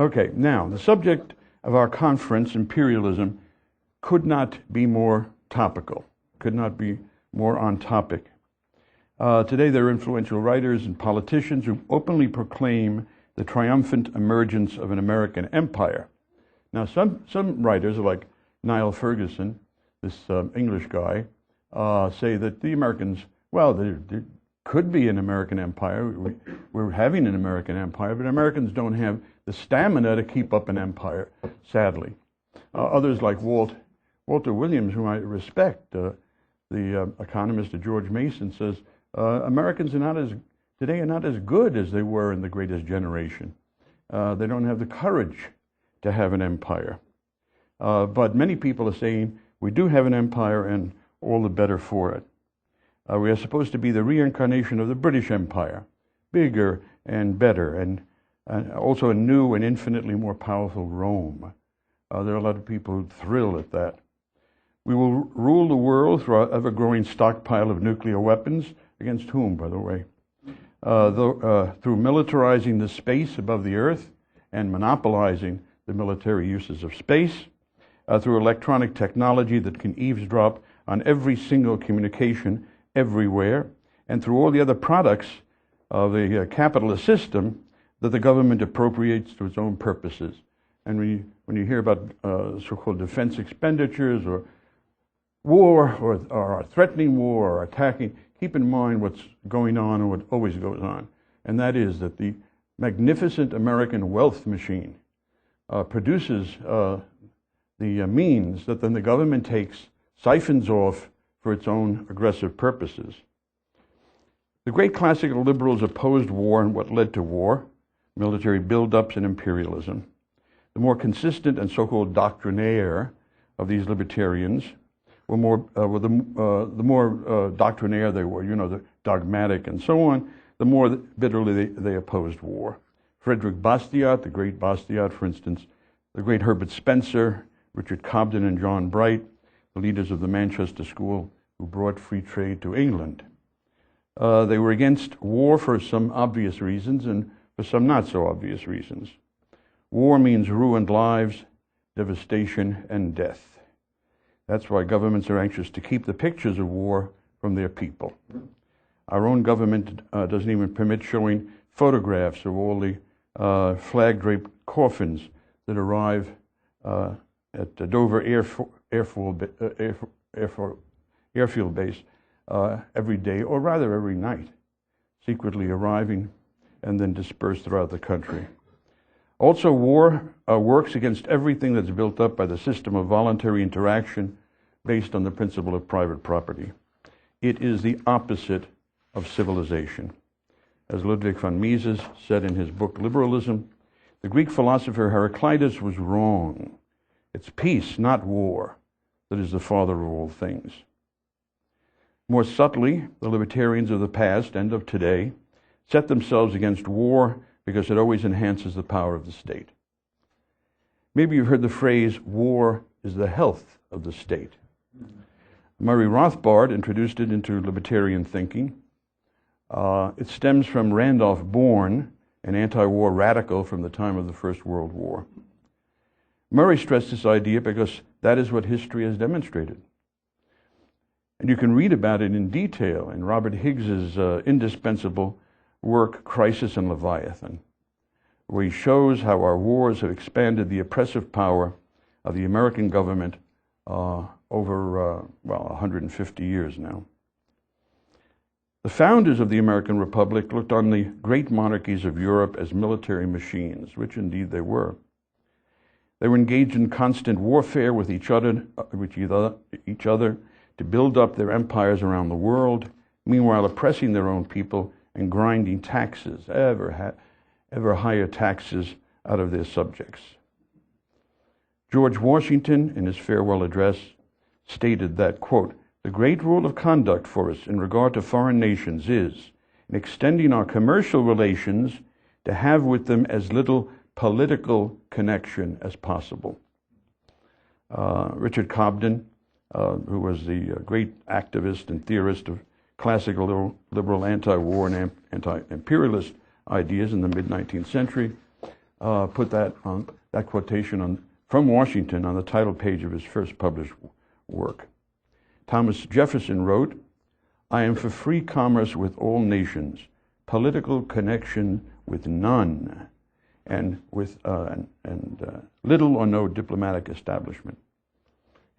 Okay, now, the subject of our conference, imperialism, could not be more topical, could not be more on topic. Today there are influential writers and politicians who openly proclaim the triumphant emergence of an American empire. Now, some writers, like Niall Ferguson, this English guy, say that the Americans, well, there could be an American empire. We're having an American empire, but Americans don't have the stamina to keep up an empire, sadly. Others like Walter Williams, whom I respect, the economist George Mason, says Americans today are not as good as they were in the greatest generation. They don't have the courage to have an empire. But many people are saying we do have an empire, and all the better for it. We are supposed to be the reincarnation of the British Empire, bigger and better, and also a new and infinitely more powerful Rome. There are a lot of people who thrill at that. We will rule the world through our ever-growing stockpile of nuclear weapons, against whom, by the way? Through militarizing the space above the Earth and monopolizing the military uses of space, through electronic technology that can eavesdrop on every single communication everywhere, and through all the other products of the capitalist system that the government appropriates to its own purposes. And when you hear about so-called defense expenditures or war or threatening war or attacking, keep in mind what's going on and what always goes on. And that is that the magnificent American wealth machine produces the means that then the government takes, siphons off for its own aggressive purposes. The great classical liberals opposed war and what led to war, military buildups and imperialism. The more consistent and so-called doctrinaire of these libertarians were the more doctrinaire they were, the dogmatic and so on, the more bitterly they opposed war. Frederick Bastiat, the great Bastiat, for instance, the great Herbert Spencer, Richard Cobden and John Bright, the leaders of the Manchester School who brought free trade to England. They were against war for some obvious reasons and for some not so obvious reasons. War means ruined lives, devastation, and death. That's why governments are anxious to keep the pictures of war from their people. Our own government doesn't even permit showing photographs of all the flag-draped coffins that arrive at Dover Airfield Base every day, or rather every night, secretly arriving and then dispersed throughout the country. Also, war works against everything that's built up by the system of voluntary interaction based on the principle of private property. It is the opposite of civilization. As Ludwig von Mises said in his book Liberalism, the Greek philosopher Heraclitus was wrong. It's peace, not war, that is the father of all things. More subtly, the libertarians of the past and of today set themselves against war because it always enhances the power of the state. Maybe you've heard the phrase, war is the health of the state. Murray Rothbard introduced it into libertarian thinking. It stems from Randolph Bourne, an anti-war radical from the time of the First World War. Murray stressed this idea because that is what history has demonstrated. And you can read about it in detail in Robert Higgs's indispensable work, Crisis and Leviathan, where he shows how our wars have expanded the oppressive power of the American government over 150 years now. The founders of the American Republic looked on the great monarchies of Europe as military machines, which indeed they were. They were engaged in constant warfare with each other to build up their empires around the world, meanwhile oppressing their own people and grinding taxes, ever higher taxes, out of their subjects. George Washington, in his farewell address, stated that, quote, "The great rule of conduct for us in regard to foreign nations is, in extending our commercial relations, to have with them as little political connection as possible." Richard Cobden, who was the great activist and theorist of classical liberal anti-war and anti-imperialist ideas in the mid-19th century, put that quotation from Washington on the title page of his first published work. Thomas Jefferson wrote, "I am for free commerce with all nations, political connection with none, and with little or no diplomatic establishment."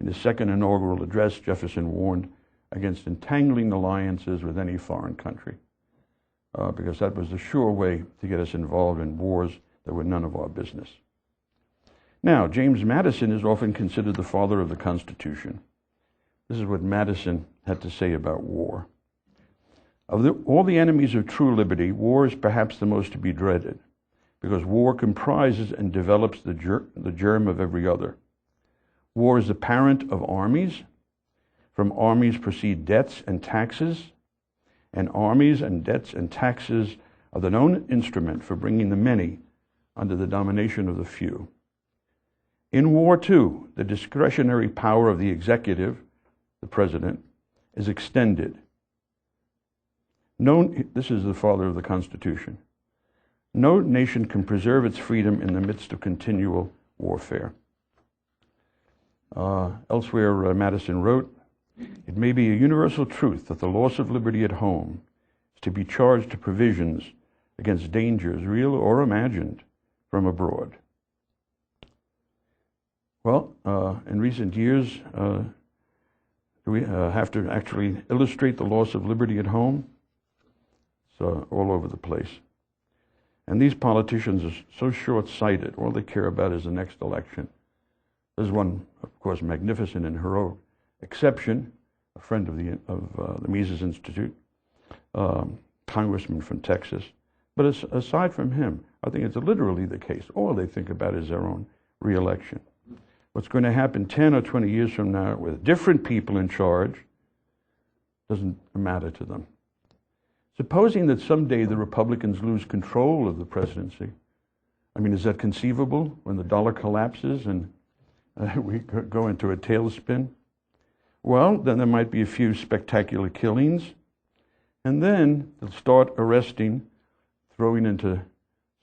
In his second inaugural address, Jefferson warned against entangling alliances with any foreign country, because that was the sure way to get us involved in wars that were none of our business. Now, James Madison is often considered the father of the Constitution. This is what Madison had to say about war. Of all the enemies of true liberty, war is perhaps the most to be dreaded, because war comprises and develops the germ of every other. War is the parent of armies. From armies proceed debts and taxes, and armies and debts and taxes are the known instrument for bringing the many under the domination of the few. In war, too, the discretionary power of the executive, the president, is extended. This is the father of the Constitution. No nation can preserve its freedom in the midst of continual warfare. Elsewhere, Madison wrote, "It may be a universal truth that the loss of liberty at home is to be charged to provisions against dangers, real or imagined, from abroad." Well, in recent years, do we have to actually illustrate the loss of liberty at home? It's all over the place. And these politicians are so short-sighted. All they care about is the next election. There's one, of course, magnificent and heroic exception, a friend of the Mises Institute, congressman from Texas. But aside from him, I think it's literally the case. All they think about is their own re-election. What's going to happen 10 or 20 years from now with different people in charge doesn't matter to them. Supposing that someday the Republicans lose control of the presidency, I mean, is that conceivable when the dollar collapses and we go into a tailspin? Well, then there might be a few spectacular killings, and then they'll start arresting, throwing into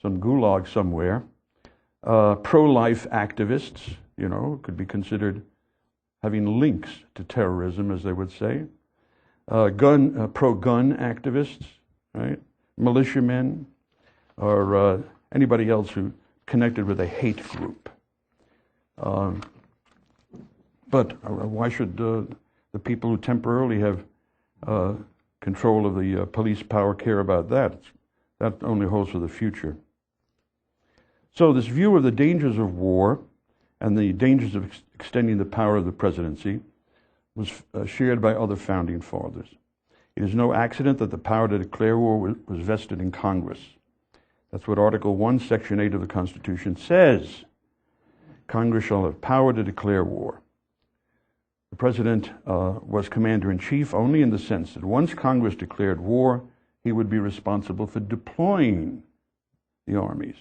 some gulag somewhere, pro-life activists, could be considered having links to terrorism, as they would say, pro-gun activists, right? Militiamen, or anybody else who connected with a hate group. But why should the people who temporarily have control of the police power care about that? That only holds for the future. So this view of the dangers of war and the dangers of extending the power of the presidency was shared by other founding fathers. It is no accident that the power to declare war was vested in Congress. That's what Article 1, Section 8 of the Constitution says. Congress shall have power to declare war. The president was commander-in-chief only in the sense that once Congress declared war, he would be responsible for deploying the armies.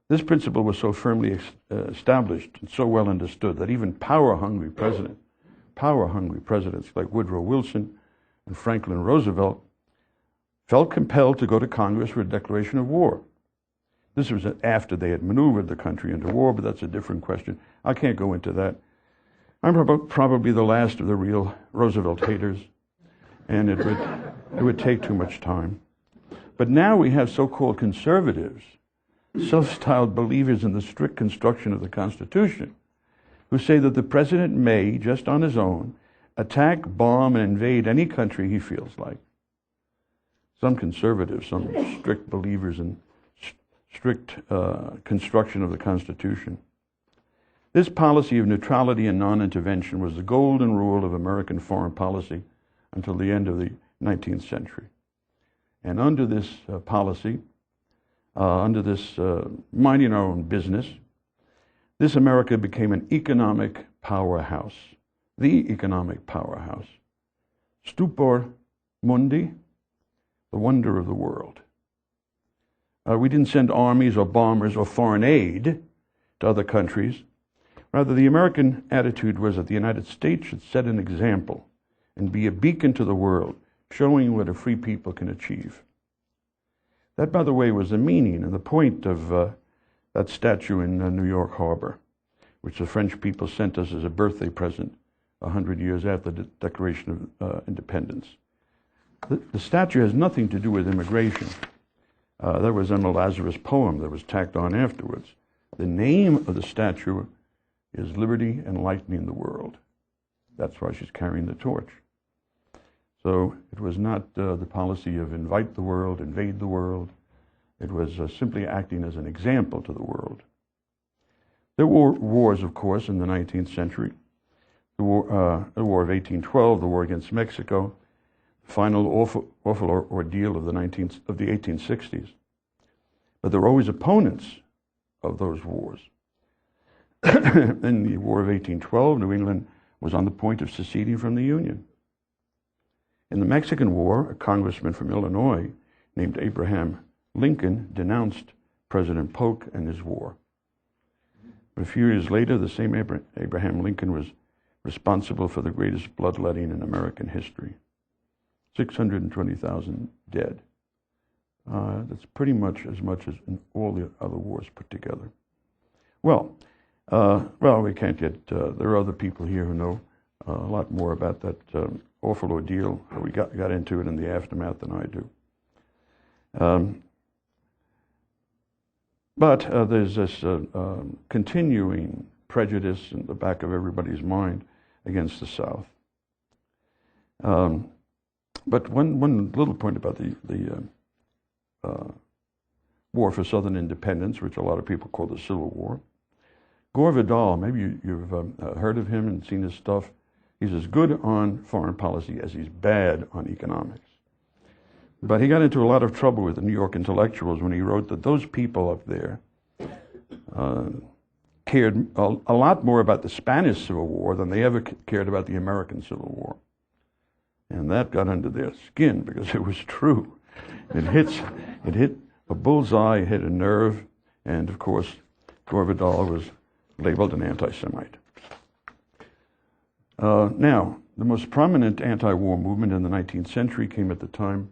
This principle was so firmly established and so well understood that even power-hungry presidents like Woodrow Wilson and Franklin Roosevelt felt compelled to go to Congress for a declaration of war. This was after they had maneuvered the country into war, but that's a different question. I can't go into that. I'm probably the last of the real Roosevelt haters, and it would take too much time. But now we have so-called conservatives, self-styled believers in the strict construction of the Constitution, who say that the president may, just on his own, attack, bomb, and invade any country he feels like. Some conservatives, some strict believers in strict construction of the Constitution. This policy of neutrality and non-intervention was the golden rule of American foreign policy until the end of the 19th century. And under this policy, under this minding our own business, this America became an economic powerhouse, the economic powerhouse. Stupor mundi, the wonder of the world. We didn't send armies or bombers or foreign aid to other countries. Rather, the American attitude was that the United States should set an example and be a beacon to the world, showing what a free people can achieve. That, by the way, was the meaning and the point of that statue in New York Harbor, which the French people sent us as a birthday present 100 years after the Declaration of Independence. The statue has nothing to do with immigration. That was Emma Lazarus' poem that was tacked on afterwards. The name of the statue is Liberty Enlightening the World. That's why she's carrying the torch. So it was not the policy of invite the world, invade the world. It was simply acting as an example to the world. There were wars, of course, in the 19th century. The War of 1812, the war against Mexico, the final awful ordeal of the 1860s. But there were always opponents of those wars. In the War of 1812, New England was on the point of seceding from the Union. In the Mexican War, a congressman from Illinois named Abraham Lincoln denounced President Polk and his war. But a few years later, the same Abraham Lincoln was responsible for the greatest bloodletting in American history. 620,000 dead. That's pretty much as in all the other wars put together. Well, we can't get, there are other people here who know a lot more about that awful ordeal. We got into it in the aftermath than I do. But there's this continuing prejudice in the back of everybody's mind against the South. But one little point about the War for Southern Independence, which a lot of people call the Civil War. Gore Vidal, maybe you've heard of him and seen his stuff. He's as good on foreign policy as he's bad on economics. But he got into a lot of trouble with the New York intellectuals when he wrote that those people up there cared a lot more about the Spanish Civil War than they ever cared about the American Civil War. And that got under their skin because it was true. It hit a bullseye, it hit a nerve, and of course, Gore Vidal was labeled an anti-Semite. Now, the most prominent anti-war movement in the 19th century came at the time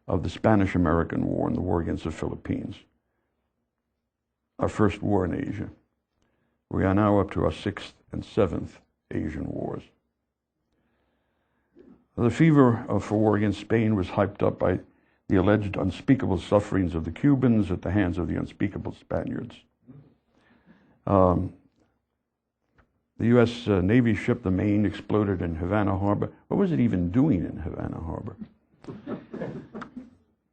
of the Spanish-American War and the war against the Philippines. Our first war in Asia. We are now up to our 6th and 7th Asian wars. The fever for war against Spain was hyped up by the alleged unspeakable sufferings of the Cubans at the hands of the unspeakable Spaniards. The U.S. Navy ship, the Maine, exploded in Havana Harbor. What was it even doing in Havana Harbor?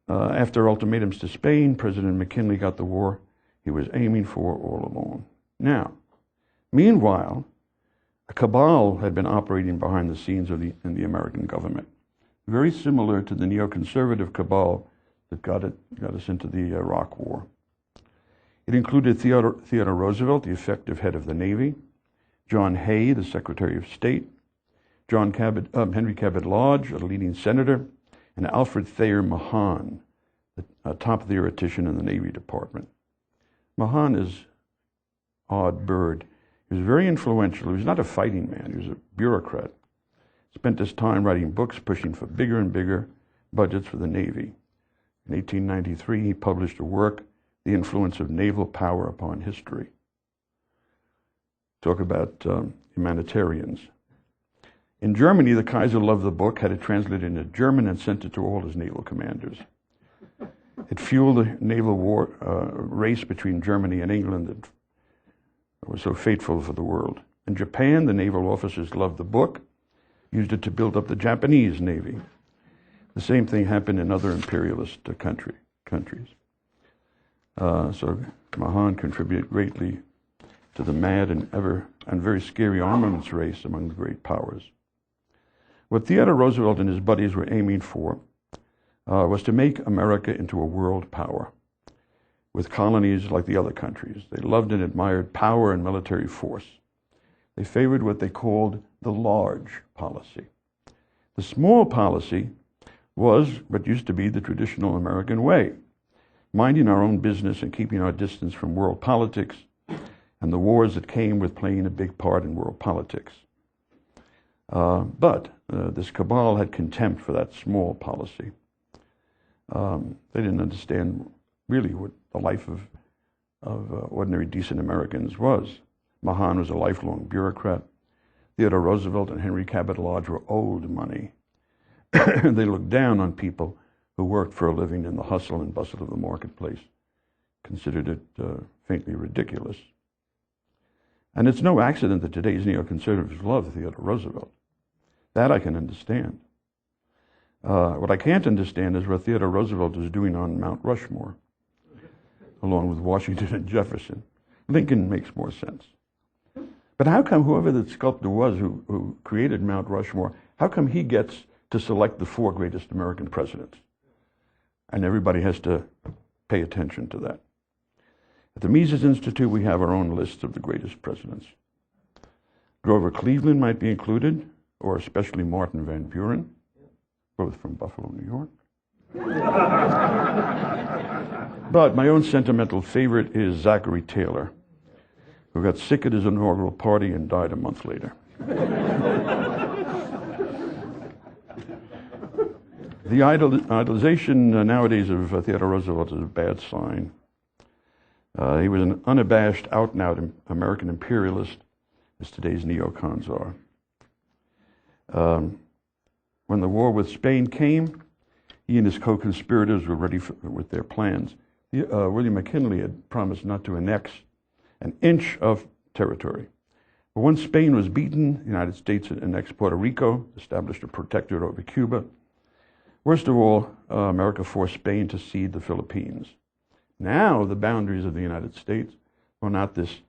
After ultimatums to Spain, President McKinley got the war he was aiming for all along. Now, meanwhile, a cabal had been operating behind the scenes in the American government, very similar to the neoconservative cabal that got us into the Iraq War. It included Theodore Roosevelt, the effective head of the Navy, John Hay, the Secretary of State, Henry Cabot Lodge, a leading senator, and Alfred Thayer Mahan, the top theoretician in the Navy Department. Mahan is an odd bird. He was very influential. He was not a fighting man. He was a bureaucrat. Spent his time writing books, pushing for bigger and bigger budgets for the Navy. In 1893, he published a work, The Influence of Naval Power Upon History. Talk about humanitarians. In Germany, the Kaiser loved the book, had it translated into German, and sent it to all his naval commanders. It fueled the naval war race between Germany and England that was so fateful for the world. In Japan, the naval officers loved the book, used it to build up the Japanese Navy. The same thing happened in other imperialist countries. So Mahan contributed greatly to the mad and very scary armaments race among the great powers. What Theodore Roosevelt and his buddies were aiming for was to make America into a world power, with colonies like the other countries. They loved and admired power and military force. They favored what they called the large policy. The small policy was what used to be the traditional American way, minding our own business and keeping our distance from world politics and the wars that came with playing a big part in world politics. But this cabal had contempt for that small policy. They didn't understand really what the life of ordinary decent Americans was. Mahan was a lifelong bureaucrat. Theodore Roosevelt and Henry Cabot Lodge were old money. They looked down on people who worked for a living in the hustle and bustle of the marketplace, considered it faintly ridiculous. And it's no accident that today's neoconservatives love Theodore Roosevelt. That I can understand. What I can't understand is what Theodore Roosevelt is doing on Mount Rushmore, along with Washington and Jefferson. Lincoln makes more sense. But how come whoever the sculptor was who created Mount Rushmore, how come he gets to select the 4 greatest American presidents? And everybody has to pay attention to that. At the Mises Institute, we have our own list of the greatest presidents. Grover Cleveland might be included, or especially Martin Van Buren, both from Buffalo, New York. But my own sentimental favorite is Zachary Taylor, who got sick at his inaugural party and died a month later. The idolization nowadays of Theodore Roosevelt is a bad sign. He was an unabashed, out-and-out American imperialist, as today's neocons are. When the war with Spain came, he and his co-conspirators were ready with their plans. William McKinley had promised not to annex an inch of territory. But once Spain was beaten, the United States annexed Puerto Rico, established a protectorate over Cuba. Worst of all, America forced Spain to cede the Philippines. Now the boundaries of the United States are not this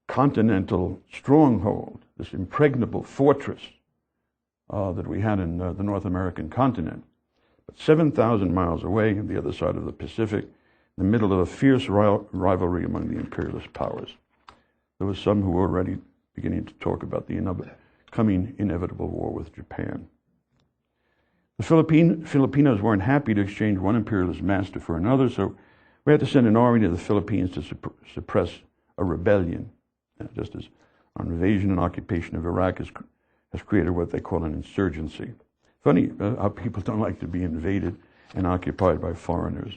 continental stronghold, this impregnable fortress that we had in the North American continent, but 7,000 miles away on the other side of the Pacific, in the middle of a fierce rivalry among the imperialist powers. There were some who were already beginning to talk about the coming inevitable war with Japan. The Filipinos weren't happy to exchange one imperialist master for another, so we had to send an army to the Philippines to suppress a rebellion, just as our invasion and occupation of Iraq has created what they call an insurgency. Funny how people don't like to be invaded and occupied by foreigners.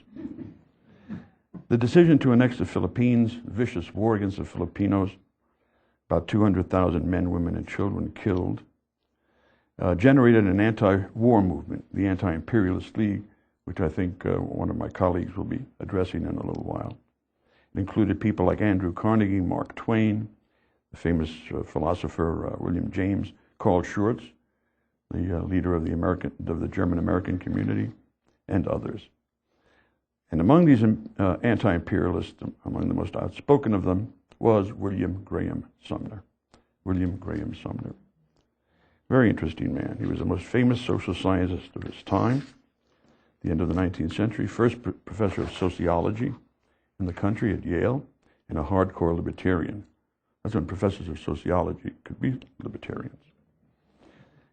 The decision to annex the Philippines, vicious war against the Filipinos, about 200,000 men, women, and children killed, generated an anti-war movement, the Anti-Imperialist League, which I think one of my colleagues will be addressing in a little while. It included people like Andrew Carnegie, Mark Twain, the famous philosopher William James, Carl Schurz, the leader of the German-American community, and others. And among these anti-imperialists, among the most outspoken of them, was William Graham Sumner. William Graham Sumner. Very interesting man. He was the most famous social scientist of his time, the end of the 19th century, first professor of sociology in the country at Yale, and a hardcore libertarian. That's when professors of sociology could be libertarians.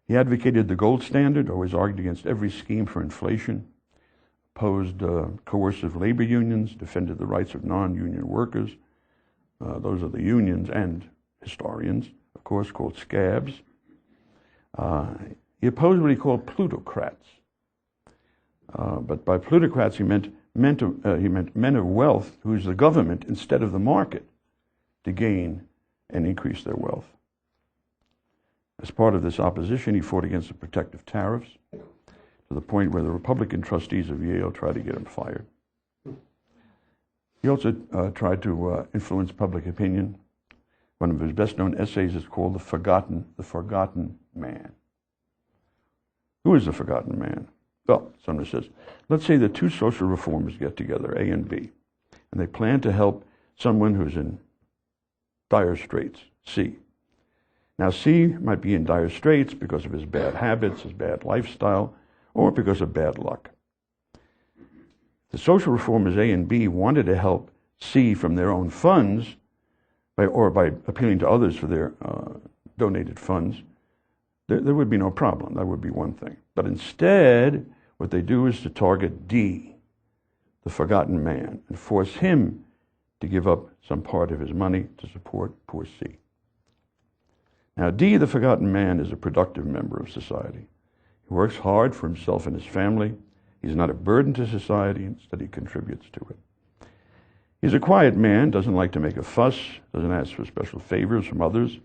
He advocated the gold standard, always argued against every scheme for inflation, opposed coercive labor unions, defended the rights of non-union workers. Those are the unions and historians, of course, called scabs. He opposed what he called plutocrats. But by plutocrats, he meant men of wealth who used the government instead of the market to gain and increase their wealth. As part of this opposition, he fought against the protective tariffs to the point where the Republican trustees of Yale tried to get him fired. He also tried to influence public opinion. One of his best-known essays is called The Forgotten Man. Who is the Forgotten Man? Well, Sumner says, let's say that 2 social reformers get together, A and B, and they plan to help someone who's in dire straits, C. Now, C might be in dire straits because of his bad habits, his bad lifestyle, or because of bad luck. The social reformers A and B wanted to help C from their own funds, by appealing to others for their donated funds. There would be no problem. That would be one thing. But instead, what they do is to target D, the forgotten man, and force him to give up some part of his money to support poor C. Now, D, the forgotten man, is a productive member of society. He works hard for himself and his family, He's not a burden to society, instead he contributes to it. He's a quiet man, doesn't like to make a fuss, doesn't ask for special favors from others,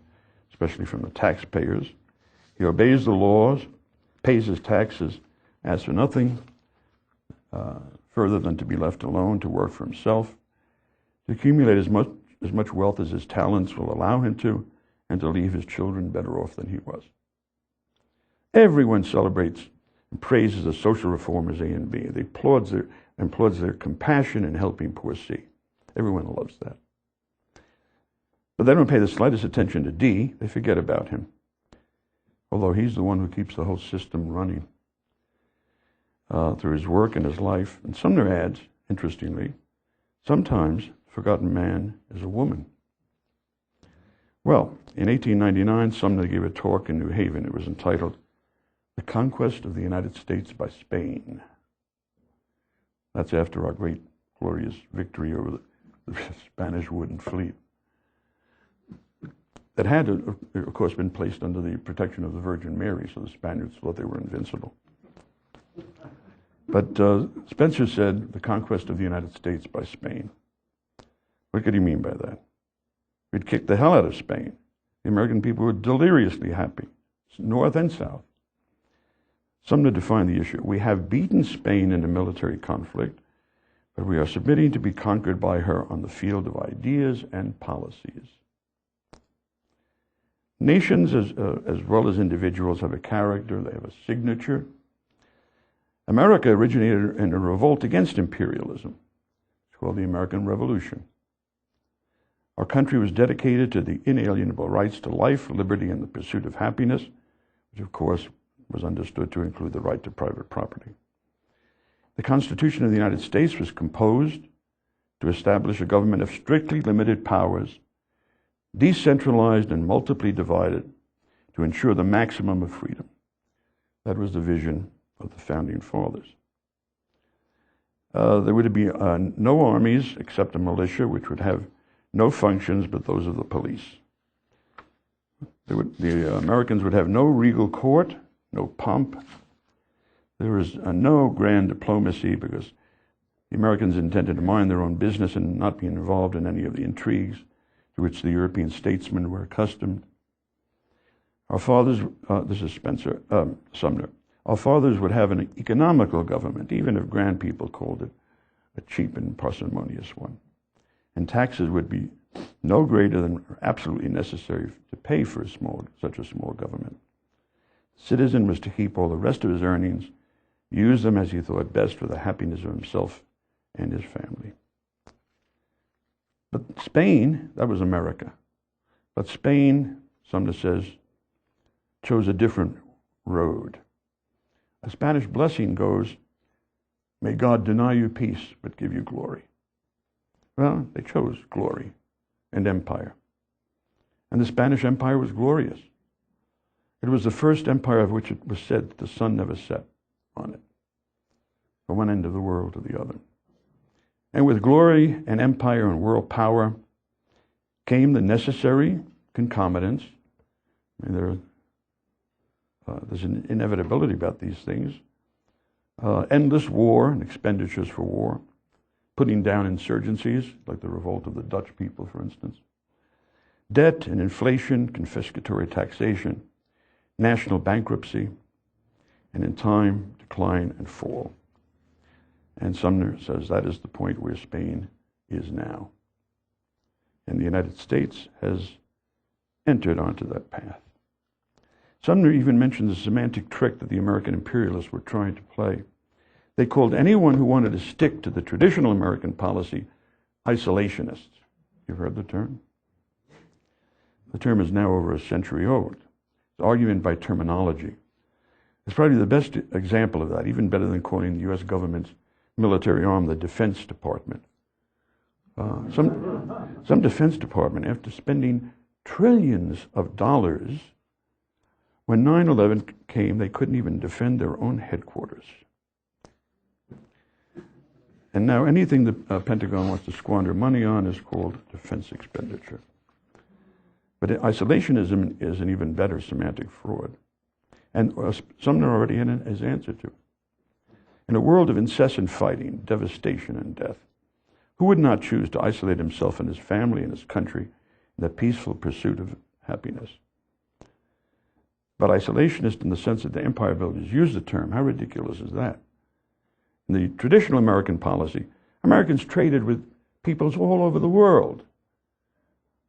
especially from the taxpayers. He obeys the laws, pays his taxes, asks for nothing further than to be left alone, to work for himself, to accumulate as much wealth as his talents will allow him to, and to leave his children better off than he was. Everyone celebrates and praises the social reformers A and B. They applauds their compassion in helping poor C. Everyone loves that. But they don't pay the slightest attention to D. They forget about him, although he's the one who keeps the whole system running through his work and his life. And Sumner adds, interestingly, sometimes forgotten man is a woman. Well, in 1899, Sumner gave a talk in New Haven. It was entitled, "The Conquest of the United States by Spain." That's after our great, glorious victory over the Spanish wooden fleet. That had, of course, been placed under the protection of the Virgin Mary, so the Spaniards thought they were invincible. But Spencer said, "The conquest of the United States by Spain." What could he mean by that? We'd kicked the hell out of Spain. The American people were deliriously happy, north and south. Sumner defined the issue. We have beaten Spain in a military conflict, but we are submitting to be conquered by her on the field of ideas and policies. Nations, as well as individuals, have a character, they have a signature. America originated in a revolt against imperialism. It's called the American Revolution. Our country was dedicated to the inalienable rights to life, liberty, and the pursuit of happiness, which of course was understood to include the right to private property. The Constitution of the United States was composed to establish a government of strictly limited powers, decentralized and multiply divided, to ensure the maximum of freedom. That was the vision of the Founding Fathers. There would be no armies except a militia, which would have no functions but those of the police. The Americans would have no regal court, no pomp. There was no grand diplomacy because the Americans intended to mind their own business and not be involved in any of the intrigues to which the European statesmen were accustomed. Our fathers, this is Sumner, our fathers would have an economical government, even if grand people called it a cheap and parsimonious one. And taxes would be no greater than absolutely necessary to pay for such a small government. The citizen was to keep all the rest of his earnings, use them as he thought best for the happiness of himself and his family. But Spain, that was America. But Spain, Sumner says, chose a different road. A Spanish blessing goes, "May God deny you peace, but give you glory." Well, they chose glory and empire. And the Spanish Empire was glorious. It was the first empire of which it was said that the sun never set on it, from one end of the world to the other. And with glory and empire and world power came the necessary concomitants. I mean, there's an inevitability about these things. Endless war and expenditures for war, putting down insurgencies, like the revolt of the Dutch people, for instance. Debt and inflation, confiscatory taxation, national bankruptcy, and in time, decline and fall. And Sumner says that is the point where Spain is now. And the United States has entered onto that path. Sumner even mentions a semantic trick that the American imperialists were trying to play. They called anyone who wanted to stick to the traditional American policy isolationists. You've heard the term? The term is now over a century old. It's argument by terminology. It's probably the best example of that, even better than calling the U.S. government's military arm the Defense Department. Some Defense Department, after spending trillions of dollars, when 9/11 came, they couldn't even defend their own headquarters. And now anything the Pentagon wants to squander money on is called defense expenditure. But isolationism is an even better semantic fraud. And Sumner already had his answer to it. In a world of incessant fighting, devastation, and death, who would not choose to isolate himself and his family and his country in the peaceful pursuit of happiness? But isolationists, in the sense that the empire builders use the term, how ridiculous is that? In the traditional American policy, Americans traded with peoples all over the world.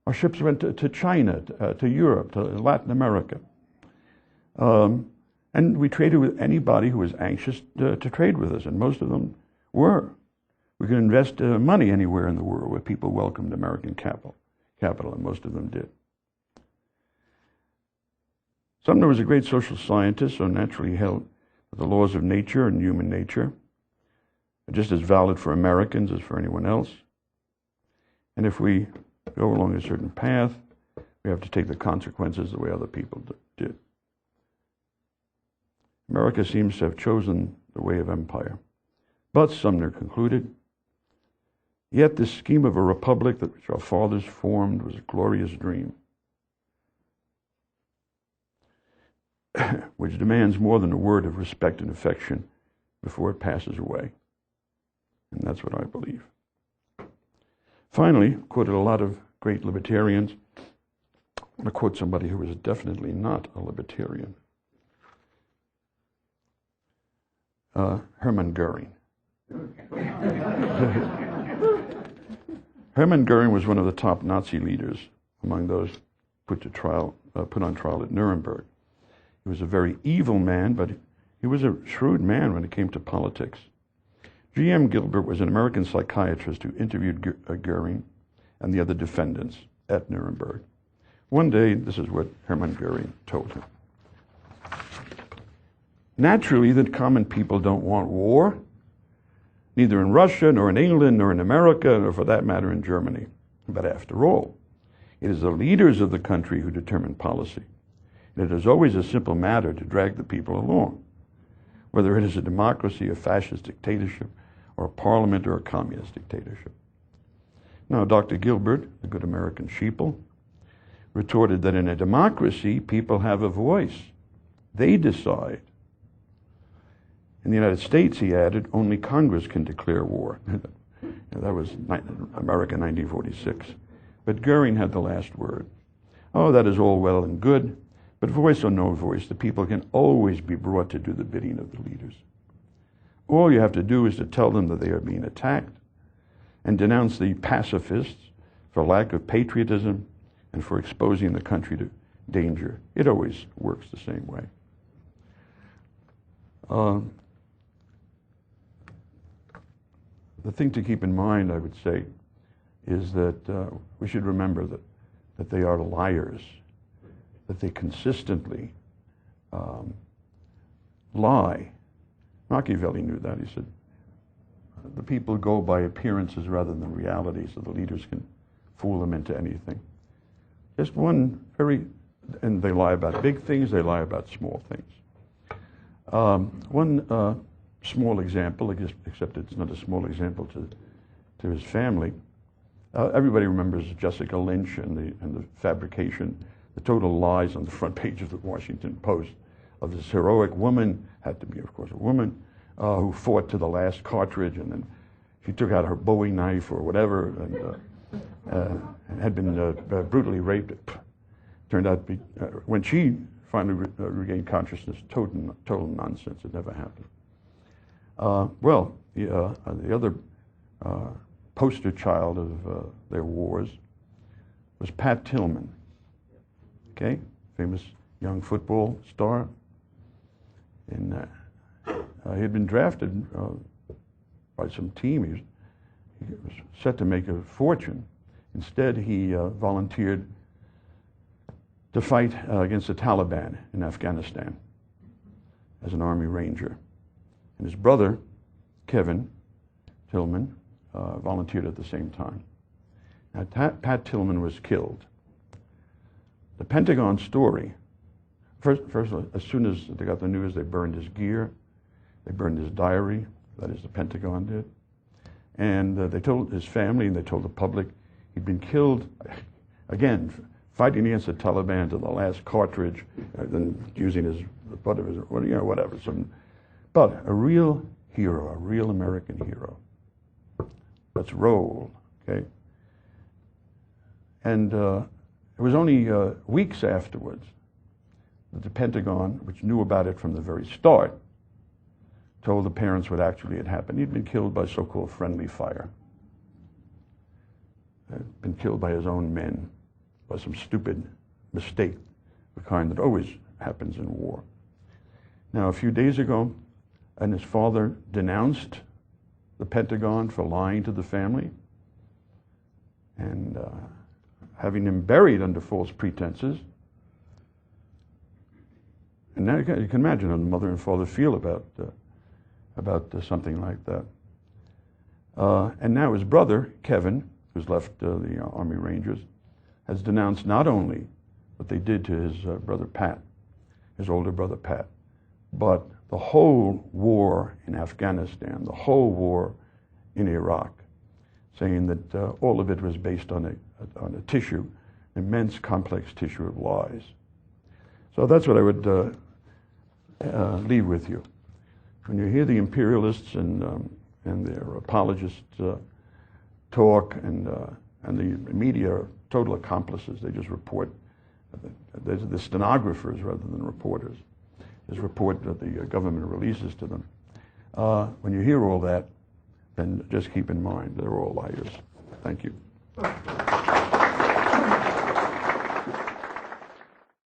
Our ships went to China, to Europe, to Latin America. And we traded with anybody who was anxious to trade with us, and most of them were. We could invest money anywhere in the world where people welcomed American capital, and most of them did. Sumner was a great social scientist, so naturally held that the laws of nature and human nature are just as valid for Americans as for anyone else. And if we go along a certain path, we have to take the consequences the way other people did. America seems to have chosen the way of empire. But, Sumner concluded, yet this scheme of a republic that which our fathers formed was a glorious dream, which demands more than a word of respect and affection before it passes away. And that's what I believe. Finally, quoted a lot of great libertarians. I'm going to quote somebody who was definitely not a libertarian. Hermann Goering. Hermann Goering was one of the top Nazi leaders among those put on trial at Nuremberg. He was a very evil man, but he was a shrewd man when it came to politics. G.M. Gilbert was an American psychiatrist who interviewed Goering and the other defendants at Nuremberg. One day, this is what Hermann Goering told him. Naturally, the common people don't want war, neither in Russia, nor in England, nor in America, nor for that matter in Germany. But after all, it is the leaders of the country who determine policy. And it is always a simple matter to drag the people along, whether it is a democracy, a fascist dictatorship, or a parliament, or a communist dictatorship. Now, Dr. Gilbert, the good American sheeple, retorted that in a democracy, people have a voice. They decide. In the United States, he added, only Congress can declare war. That was America 1946. But Goering had the last word. Oh, that is all well and good, but voice or no voice, the people can always be brought to do the bidding of the leaders. All you have to do is to tell them that they are being attacked and denounce the pacifists for lack of patriotism and for exposing the country to danger. It always works the same way. The thing to keep in mind, I would say, is that we should remember that they are liars, that they consistently lie. Machiavelli knew that. He said, the people go by appearances rather than reality, so the leaders can fool them into anything. Just one and they lie about big things, they lie about small things. One small example, except it's not a small example to his family. Everybody remembers Jessica Lynch and the fabrication, the total lies on the front page of the Washington Post of this heroic woman, had to be, of course, a woman, who fought to the last cartridge, and then she took out her Bowie knife or whatever, and had been brutally raped. Turned out to be, when she finally regained consciousness, total nonsense. It never happened. The other poster child of their wars was Pat Tillman, okay, famous young football star. And he had been drafted by some team. He was set to make a fortune. Instead, he volunteered to fight against the Taliban in Afghanistan as an Army Ranger. And his brother, Kevin Tillman, volunteered at the same time. Now, Pat Tillman was killed. The Pentagon story, first, as soon as they got the news, they burned his gear, they burned his diary, that is, the Pentagon did. And they told his family and they told the public he'd been killed, again, fighting against the Taliban to the last cartridge, then using the butt of his, whatever. But a real hero, a real American hero. Let's roll, okay? And it was only weeks afterwards that the Pentagon, which knew about it from the very start, told the parents what actually had happened. He'd been killed by so-called friendly fire. Had been killed by his own men, by some stupid mistake, the kind that always happens in war. Now, a few days ago, and his father denounced the Pentagon for lying to the family and having him buried under false pretenses. And now you can imagine how the mother and father feel about something like that. And now his brother, Kevin, who's left the Army Rangers, has denounced not only what they did to his brother Pat, his older brother Pat, but the whole war in Afghanistan, the whole war in Iraq, saying that all of it was based on a tissue, immense complex tissue of lies. So that's what I would leave with you. When you hear the imperialists and their apologists talk, and the media are total accomplices, they just report. They're the stenographers rather than reporters. Just report that the government releases to them. When you hear all that, then just keep in mind they're all liars. Thank you.